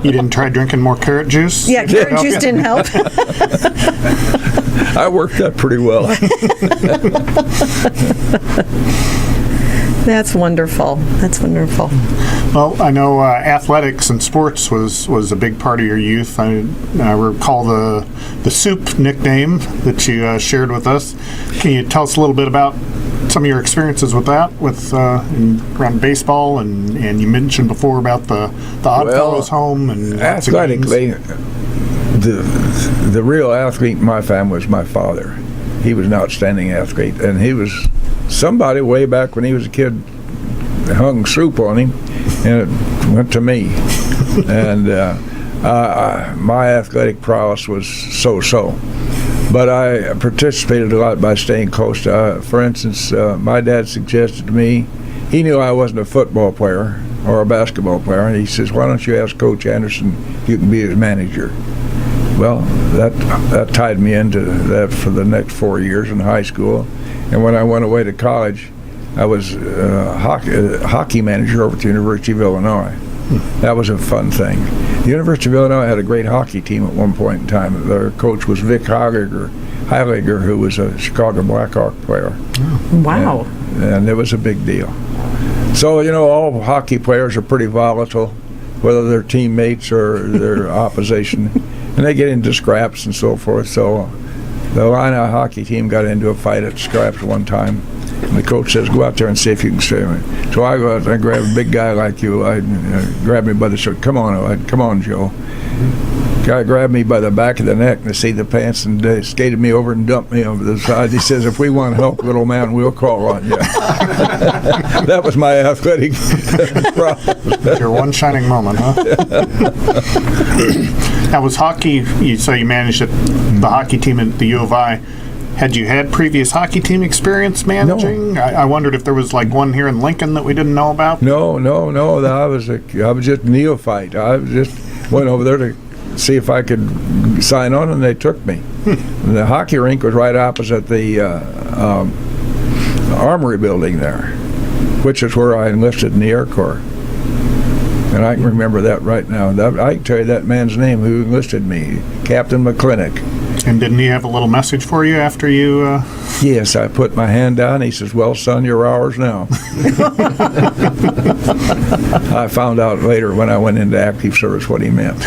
You didn't try drinking more carrot juice? Yeah, carrot juice didn't help. I worked that pretty well. That's wonderful. That's wonderful. Well, I know athletics and sports was a big part of your youth. I recall the soup nickname that you shared with us. Can you tell us a little bit about some of your experiences with that, around baseball, and you mentioned before about the Oddfellows home and athletically, the real athlete in my family was my father. He was an outstanding athlete, and he was somebody way back when he was a kid hung soup on him, and it went to me. And my athletic prowess was so-so. But I participated a lot by staying close to, for instance, my dad suggested to me, he knew I wasn't a football player or a basketball player, and he says, "Why don't you ask Coach Anderson if you can be his manager?" Well, that tied me into that for the next 4 years in high school. And when I went away to college, I was a hockey manager over at the University of Illinois. That was a fun thing. The University of Illinois had a great hockey team at one point in time. Their coach was Vic Heiliger, who was a Chicago Blackhawk player. Wow. And it was a big deal. So, all hockey players are pretty volatile, whether they're teammates or their opposition. And they get into scraps and so forth. So the Illini hockey team got into a fight at scraps one time. And the coach says, "Go out there and see if you can save me." So I go out there and grab a big guy like you. I grab me by the shirt. Come on, Joe. Guy grabbed me by the back of the neck and seat the pants and skated me over and dumped me over the side. He says, "If we want help, little man, we'll call on you." That was my athletic problem. Your one shining moment, huh? Now, was hockey, you managed the hockey team at the U of I. Had you had previous hockey team experience managing? No. I wondered if there was like one here in Lincoln that we didn't know about. No. I was just a neophyte. I just went over there to see if I could sign on, and they took me. The hockey rink was right opposite the Armory building there, which is where I enlisted in the Air Corps. And I can remember that right now. I can tell you that man's name who enlisted me, Captain McClintock. And didn't he have a little message for you after you... Yes, I put my hand down. He says, "Well, son, you're ours now." I found out later when I went into active service what he meant.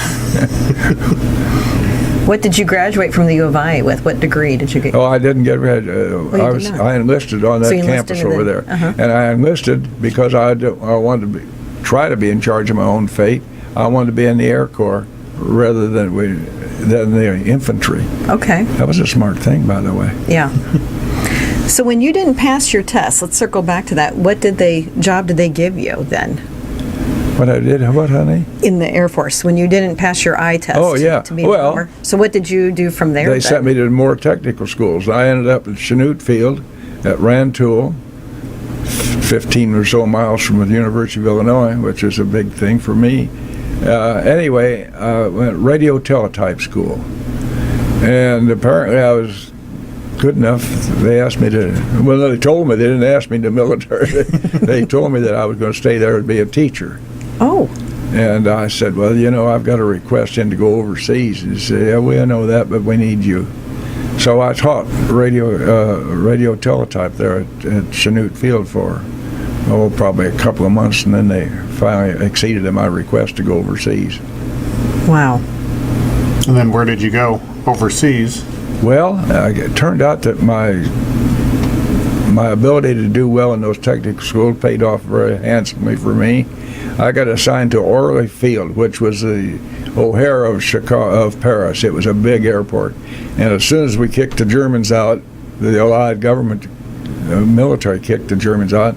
What did you graduate from the U of I with? What degree did you get? Oh, I didn't get graduated. I enlisted on that campus over there. And I enlisted because I wanted to try to be in charge of my own fate. I wanted to be in the Air Corps rather than the infantry. Okay. That was a smart thing, by the way. Yeah. So when you didn't pass your test, let's circle back to that. What job did they give you then? What, honey? In the Air Force, when you didn't pass your eye test. Oh, yeah. To be a plumber. So what did you do from there? They sent me to more technical schools. I ended up at Chanute Field at Rantoul, 15 or so miles from the University of Illinois, which is a big thing for me. Anyway, went radio teletype school. And apparently I was good enough. They asked me to, well, they told me, they didn't ask me to military. They told me that I was going to stay there and be a teacher. Oh. And I said, well, you know, I've got a request in to go overseas. And he said, yeah, we know that, but we need you. So I taught radio teletype there at Chanute Field for, probably a couple of months, and then they finally acceded to my request to go overseas. Wow. And then where did you go overseas? Well, it turned out that my ability to do well in those technical schools paid off very handsomely for me. I got assigned to Orly Field, which was the O'Hare of Paris. It was a big airport. And as soon as we kicked the Germans out, the Allied government, military kicked the Germans out,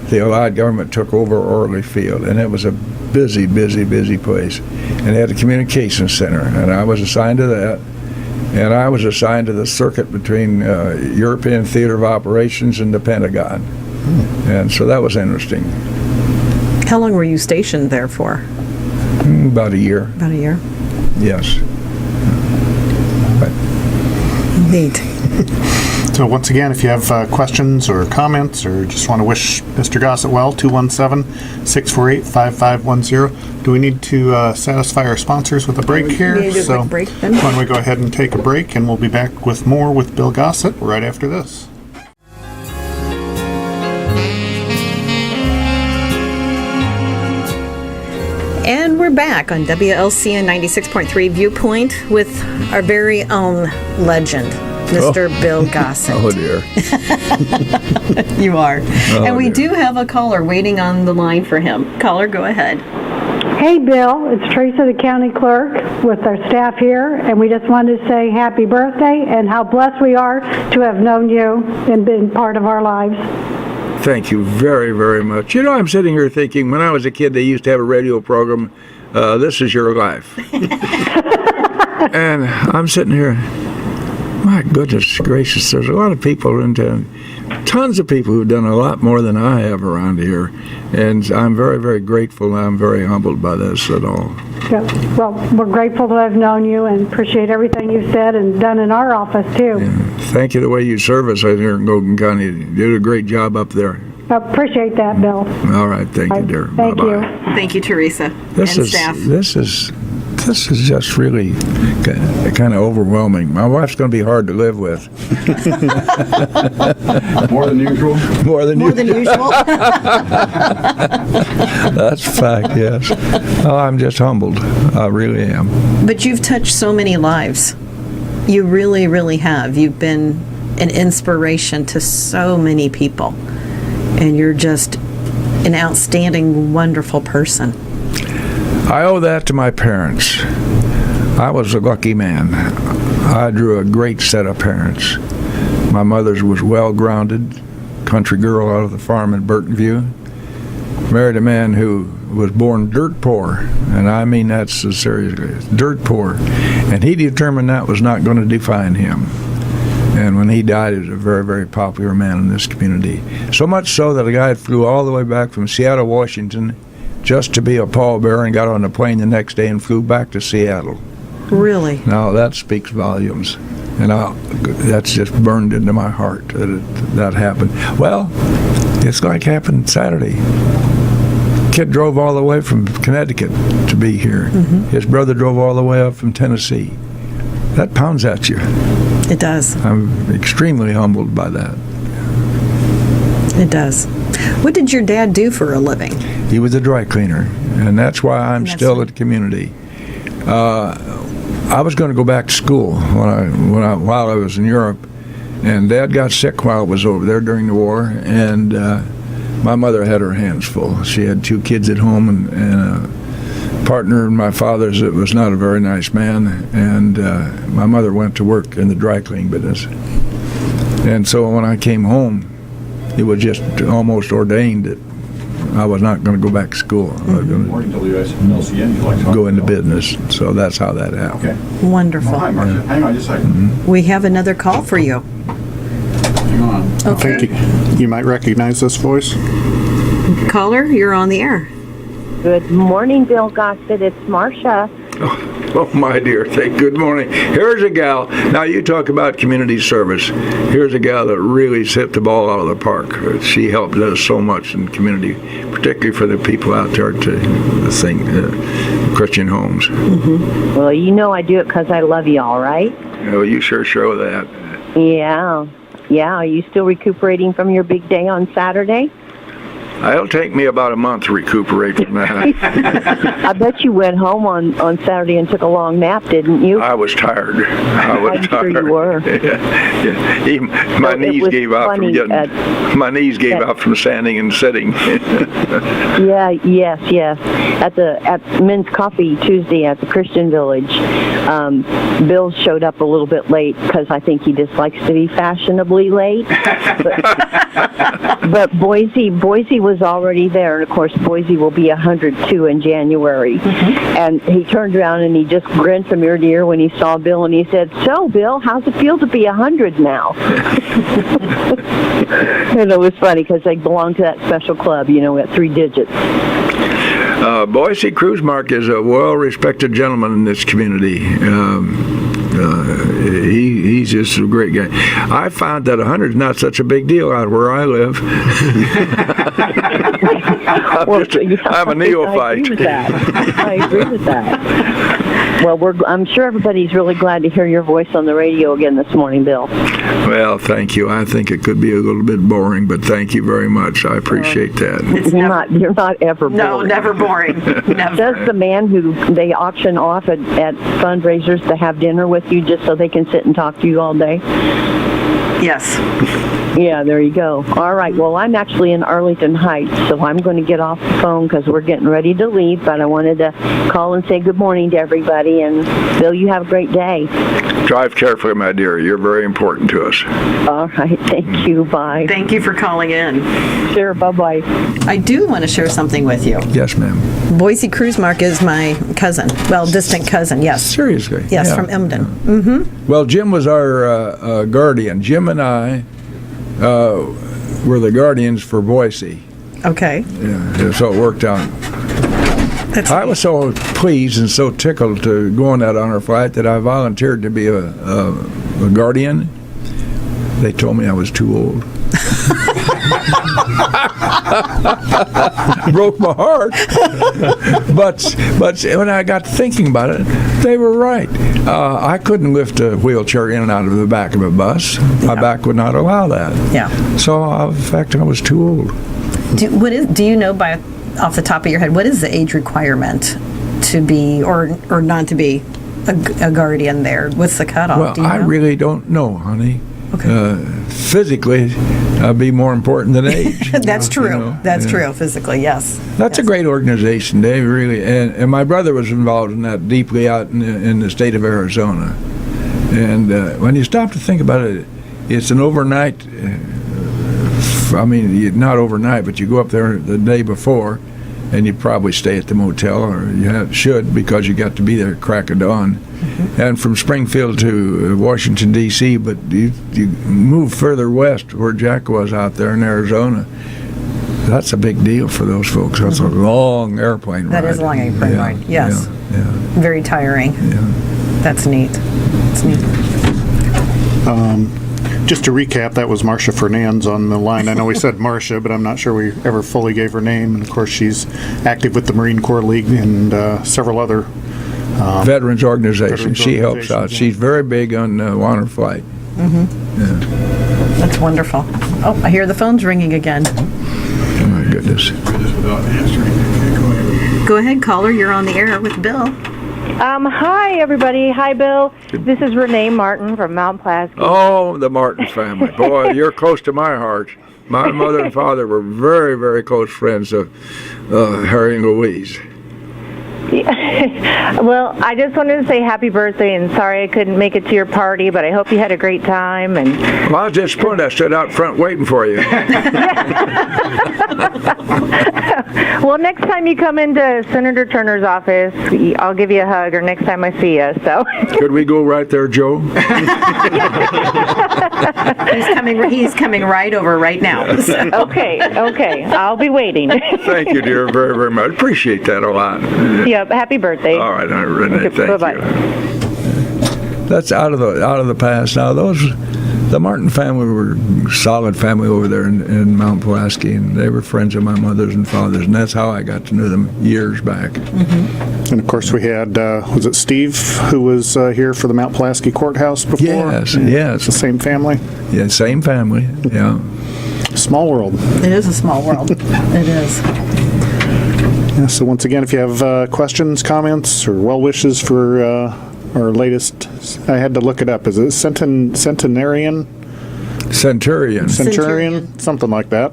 the Allied government took over Orly Field. And it was a busy, busy, busy place. And they had a communications center, and I was assigned to that. And I was assigned to the circuit between European Theater of Operations and the Pentagon. And so that was interesting. How long were you stationed there for? About a year. About a year? Yes. Neat. So once again, if you have questions or comments or just want to wish Mr. Gossett well, 217-648-5510. Do we need to satisfy our sponsors with a break here? We need to do a quick break then. Why don't we go ahead and take a break, and we'll be back with more with Bill Gossett right after this. And we're back on WLCN 96.3 Viewpoint with our very own legend, Mr. Bill Gossett. Oh, dear. You are. Oh, and we dear. do have a caller waiting on the line for him. Caller, go ahead. Hey, Bill. It's Teresa, the county clerk, with our staff here, and we just wanted to say happy birthday and how blessed we are to have known you and been part of our lives. Thank you very, very much. You know, I'm sitting here thinking, when I was a kid, they used to have a radio program, This Is Your Life. And I'm sitting here, my goodness gracious, there's a lot of people in town, tons of people who've done a lot more than I have around here. And I'm very, very grateful, and I'm very humbled by this at all. Yeah. Well, we're grateful to have known you and appreciate everything you've said and done in our office, too. Yeah. Thank you the way you serve us out here in Logan County. You did a great job up there. I appreciate that, Bill. All right, thank you, dear. Thank Bye-bye. you. Thank you, Teresa, and staff. This is just really kind of overwhelming. My wife's going to be hard to live with. More than usual? More than usual. That's a fact, yes. Oh, I'm just humbled. I really am. But you've touched so many lives. You really, really have. You've been an inspiration to so many people. And you're just an outstanding, wonderful person. I owe that to my parents. I was a lucky man. I drew a great set of parents. My mother's was well-grounded, country girl out of the farm in Burtonview. Married a man who was born dirt poor, and I mean that's seriously, dirt poor. And he determined that was not going to define him. And when he died, he was a very, very popular man in this community. So much so that a guy flew all the way back from Seattle, Washington, just to be a pallbearer, and got on a plane the next day and flew back to Seattle. Really? Now that speaks volumes, and that's just burned into my heart that happened. Well, it's like happened Saturday. Kid drove all the way from Connecticut to be here. Mm-hmm. His brother drove all the way up from Tennessee. That pounds at you. It does. I'm extremely humbled by that. It does. What did your dad do for a living? He was a dry cleaner, and that's why I'm still at the community. I was going to go back to school while I was in Europe, and Dad got sick while I was over there during the war, and my mother had her hands full. She had 2 kids at home and a partner in my father's that was not a very nice man, and my mother went to work in the dry cleaning business. And so when I came home, it was just almost ordained that I was not going to go back to school. I was going to go into business. So that's how that happened. Okay. Wonderful. Well, hi, Marcia. Hang on just a second. Mm-hmm. We have another call for you. I think you might recognize this voice. Caller, you're on the air. Good morning, Bill Gossett. It's Marcia. Oh, my dear. Good morning. Here's a gal. Now, you talk about community service. Here's a gal that really hit the ball out of the park. She helped us so much in the community, particularly for the people out there to Christian homes. Mm-hmm. Well, you know I do it because I love you, all right? Oh, you sure show that. Yeah. Yeah. Are you still recuperating from your big day on Saturday? It'll take me about a month to recuperate from that. I bet you went home on Saturday and took a long nap, didn't you? I was tired. I'm sure you were. Yeah. Even my knees gave out from my knees gave out from standing and sitting. Yes. At Men's Coffee Tuesday at the Christian Village, Bill showed up a little bit late because I think he just likes to be fashionably late. But Boise was already there, and of course Boise will be 102 in January. Mm-hmm. And he turned around and he just grinned from ear to ear when he saw Bill, and he said, "So, Bill, how's it feel to be 100 now?" And it was funny because they belong to that special club, at 3 digits. Boise Krusemark is a well-respected gentleman in this community. He's just a great guy. I found that 100 is not such a big deal out where I live. I'm a neophyte. I agree with that. Well, I'm sure everybody's really glad to hear your voice on the radio again this morning, Bill. Well, thank you. I think it could be a little bit boring, but thank you very much. I appreciate that. You're not ever boring. No, never boring. Never. Does the man who they auction off at fundraisers to have dinner with you just so they can sit and talk to you all day? Yes. Yeah, there you go. All right. Well, I'm actually in Arlington Heights, so I'm going to get off the phone because we're getting ready to leave, but I wanted to call and say good morning to everybody, and Bill, you have a great day. Drive carefully, my dear. You're very important to us. All right. Thank you. Bye. Thank you for calling in. Sure. Bye-bye. I do want to share something with you. Yes, ma'am. Boise Krusemark is my cousin. Well, distant cousin, yes. Seriously? Yes, Yeah. from Emden. Mm-hmm. Well, Jim was our guardian. Jim and I were the guardians for Boise. Okay. Yeah, so it worked out. I was so pleased and so tickled to go on that honor flight that I volunteered to be a guardian. They told me I was too old. Broke my heart. but when I got thinking about it, they were right. I couldn't lift a wheelchair in and out of the back of a bus. My back would not allow that. Yeah. So, in fact, I was too old. Do you know off the top of your head, what is the age requirement to be or not to be a guardian there? What's the cutoff? Well, do you know? I really don't know, honey. Okay. Physically, be more important than age. That's true. That's true. Physically, yes. That's a great organization, Dave. Really, and my brother was involved in that deeply out in the state of Arizona. And when you stop to think about it, it's an overnight. Not overnight, but you go up there the day before, and you probably stay at the motel, or you should, because you got to be there at crack of dawn. Mm-hmm. And from Springfield to Washington, D.C., but you move further west where Jack was out there in Arizona. That's a big deal for those folks. That's a long airplane ride. That is a long airplane ride, yes. Yeah. Very tiring. Yeah. That's neat. It's neat. Just to recap, that was Marcia Fernandez on the line. I know we said Marcia, but I'm not sure we ever fully gave her name. And of course, she's active with the Marine Corps League and several other veterans organizations. She helps out. She's very big on honor flight. Mm-hmm. Yeah. That's wonderful. Oh, I hear the phone's ringing again. Oh my goodness. Go ahead, caller. You're on the air with Bill. Hi, everybody. Hi, Bill. This is Renee Martin from Mount Pulaski. Oh, the Martin family. Boy, you're close to my heart. My mother and father were very, very close friends of Harry and Louise. Well, I just wanted to say happy birthday and sorry I couldn't make it to your party, but I hope you had a great time. And Well, I was disappointed. I stood out front waiting for you. well, next time you come into Senator Turner's office, I'll give you a hug, or next time I see you. So Could we go right there, Joe? He's coming right over right now. So. Okay, I'll be waiting. Thank you, dear, very, very much. Appreciate that a lot. Yep, happy birthday. All right, Renee, thank Bye-bye. you. That's out of the past now. The Martin family were a solid family over there in Mount Pulaski, and they were friends of my mother's and father's, and that's how I got to know them years back. And of course, we had, was it Steve who was here for the Mount Pulaski Courthouse before? Yes. It's the same family? Yeah, same family, yeah. Small world. It is a small world. It is. Yeah, so once again, if you have questions, comments, or well wishes for our latest, I had to look it up. Is it Centurion? Something like that.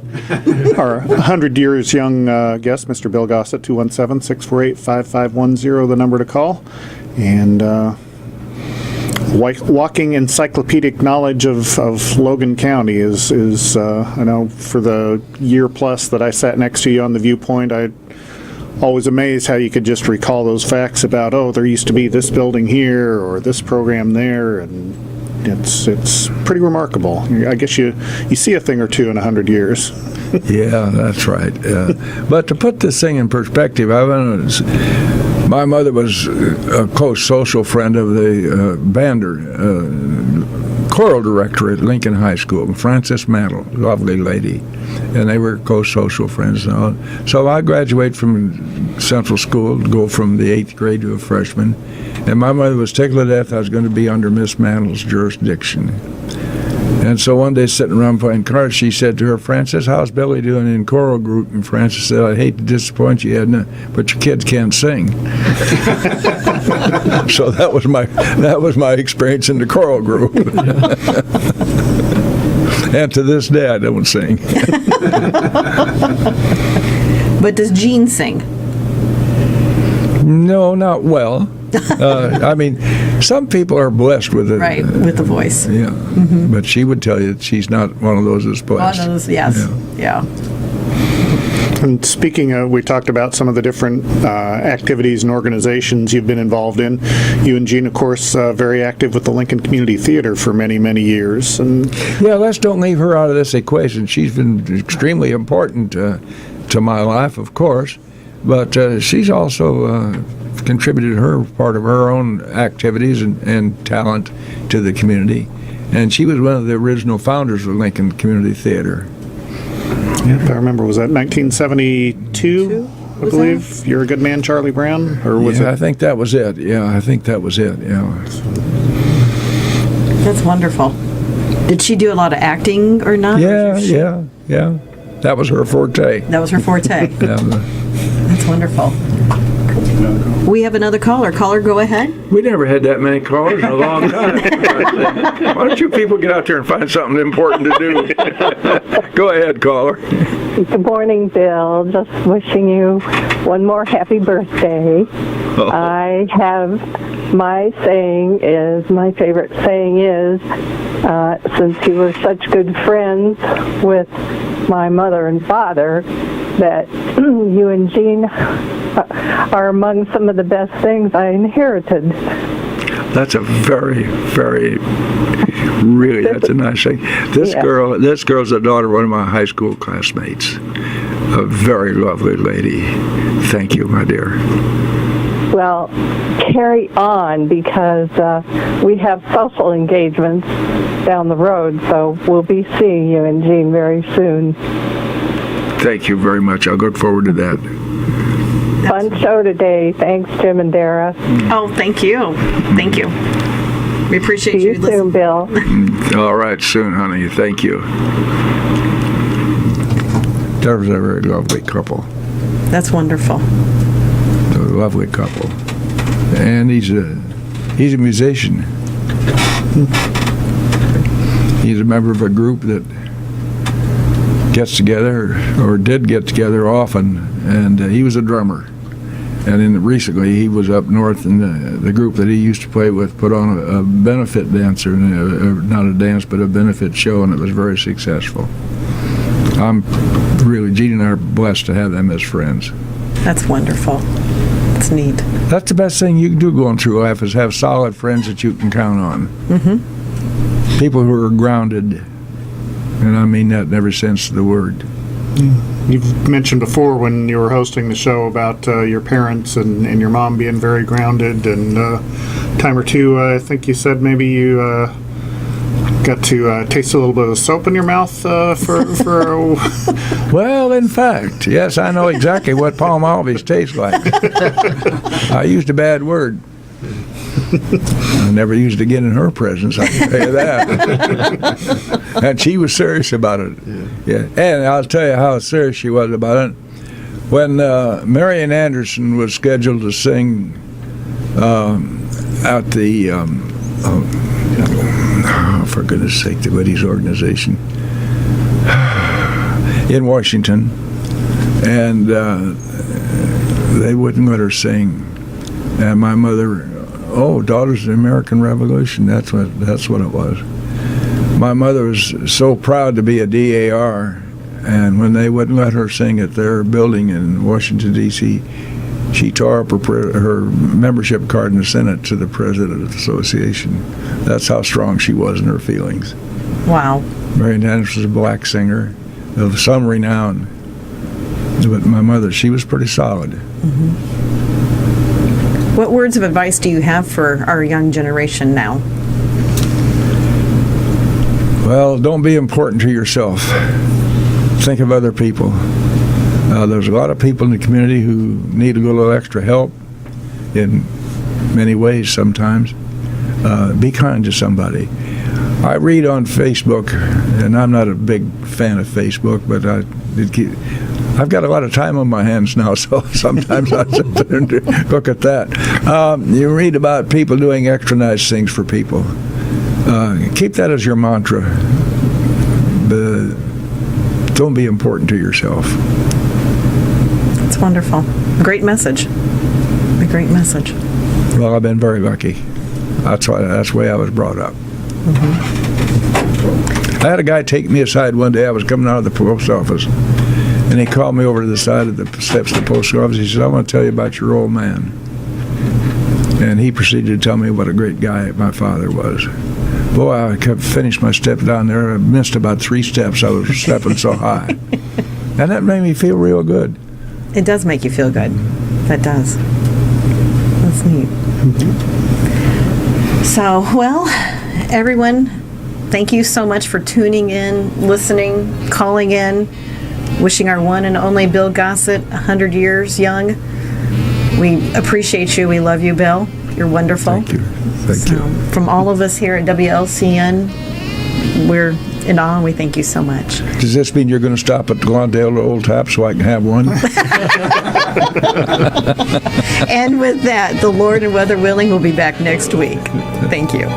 Our 100 years young guest, Mr. Bill Gossett, 217-648-5510, the number to call. And walking encyclopedic knowledge of Logan County is I know for the year plus that I sat next to you on the Viewpoint, I always amazed how you could just recall those facts about, there used to be this building here or this program there, and it's pretty remarkable. I guess you see a thing or two in 100 years. Yeah, that's right. But to put this thing in perspective, my mother was a close social friend of the Bander choral director at Lincoln High School, Frances Mantle, lovely lady, and they were close social friends. So I graduated from Central School, go from the 8th grade to a freshman, and my mother was tickled to death I was going to be under Miss Mantle's jurisdiction. And so one day, sitting around playing cards, she said to her, "Frances, how's Billy doing in choral group?" And Frances said, "I hate to disappoint you, Edna, but your kids can't sing." So that was my experience in the choral group. And to this day, I don't sing. But does Jean sing? No, not well. I mean, some people are blessed with it. Right, with the voice. Yeah. Mm-hmm. But she would tell you that she's not one of those that's blessed. One of those, yes. Yeah. And speaking of, we talked about some of the different activities and organizations you've been involved in. You and Jean, of course, very active with the Lincoln Community Theater for many, many years. And yeah, let's don't leave her out of this equation. She's been extremely important to my life, of course, but she's also contributed her part of her own activities and talent to the community. And she was one of the original founders of Lincoln Community Theater. Yep, I remember. Was that 1972? I believe. You're a Good Man, Charlie Brown, or was it? I think that was it. Yeah, I think that was it. Yeah. That's wonderful. Did she do a lot of acting or not? Yeah. That was her forte. That was her forte. Yeah. That's wonderful. We have another caller. Caller, go ahead. We never had that many callers in a long time. Why don't you people get out there and find something important to do? Go ahead, caller. Good morning, Bill. Just wishing you one more happy birthday. Oh. I have my favorite saying is, since you were such good friends with my mother and father, that you and Jean are among some of the best things I inherited. That's a very, very, really, that's a nice thing. This girl's the daughter of one of my high school classmates. A very lovely lady. Thank you, my dear. Well, carry on, because we have social engagements down the road, so we'll be seeing you and Jean very soon. Thank you very much. I'll look forward to that. Fun show today. Thanks, Jim and Dara. Oh, thank you. Thank you. We appreciate you soon, Bill. All right, soon, honey. Thank you. That was a very lovely couple. That's wonderful. A lovely couple. And he's a musician. He's a member of a group that gets together, or did get together often, and he was a drummer. And then recently, he was up north, and the group that he used to play with put on a benefit dancer, not a dance, but a benefit show, and it was very successful. I'm really, Gene and I are blessed to have them as friends. That's wonderful. It's neat. That's the best thing you can do going through life, is have solid friends that you can count on. Mm-hmm. People who are grounded, and I mean that in every sense of the word. You've mentioned before when you were hosting the show about your parents and your mom being very grounded, and a time or two, I think you said maybe you got to taste a little bit of soap in your mouth for Well, in fact, yes, I know exactly what Palmolive tastes like. I used a bad word. I never used it again in her presence, I can tell you that. And she was serious about it. Yeah. And I'll tell you how serious she was about it. When Marian Anderson was scheduled to sing at the, for goodness sake, the Woody's organization in Washington, and they wouldn't let her sing. And my mother, Daughters of the American Revolution, that's what it was. My mother was so proud to be a DAR, and when they wouldn't let her sing at their building in Washington, D.C., she tore up her membership card in the Senate to the president of the association. That's how strong she was in her feelings. Wow. Marian Anderson was a black singer of some renown, but my mother, she was pretty solid. Mm-hmm. What words of advice do you have for our young generation now? Well, don't be important to yourself. Think of other people. There's a lot of people in the community who need a little extra help in many ways sometimes. Be kind to somebody. I read on Facebook, and I'm not a big fan of Facebook, but I've got a lot of time on my hands now, so sometimes I sit there and look at that. You read about people doing extra nice things for people. Keep that as your mantra. Don't be important to yourself. That's wonderful. Great message. A great message. Well, I've been very lucky. That's the way I was brought up. Mm-hmm. I had a guy take me aside one day. I was coming out of the post office, and he called me over to the side of the steps of the post office. He said, "I want to tell you about your old man." And he proceeded to tell me what a great guy my father was. Boy, I kept finished my step down there. I missed about 3 steps. I was stepping so high. And that made me feel real good. It does make you feel good. That does. That's neat. Mm-hmm. So, well, everyone, thank you so much for tuning in, listening, calling in, wishing our one and only Bill Gossett 100 years young. We appreciate you. We love you, Bill. You're wonderful. Thank you. Thank you. From all of us here at WLCN, we're in awe, and we thank you so much. Does this mean you're going to stop at Glendale or Old Tap so I can have one? And with that, the Lord and weather willing will be back next week. Thank you.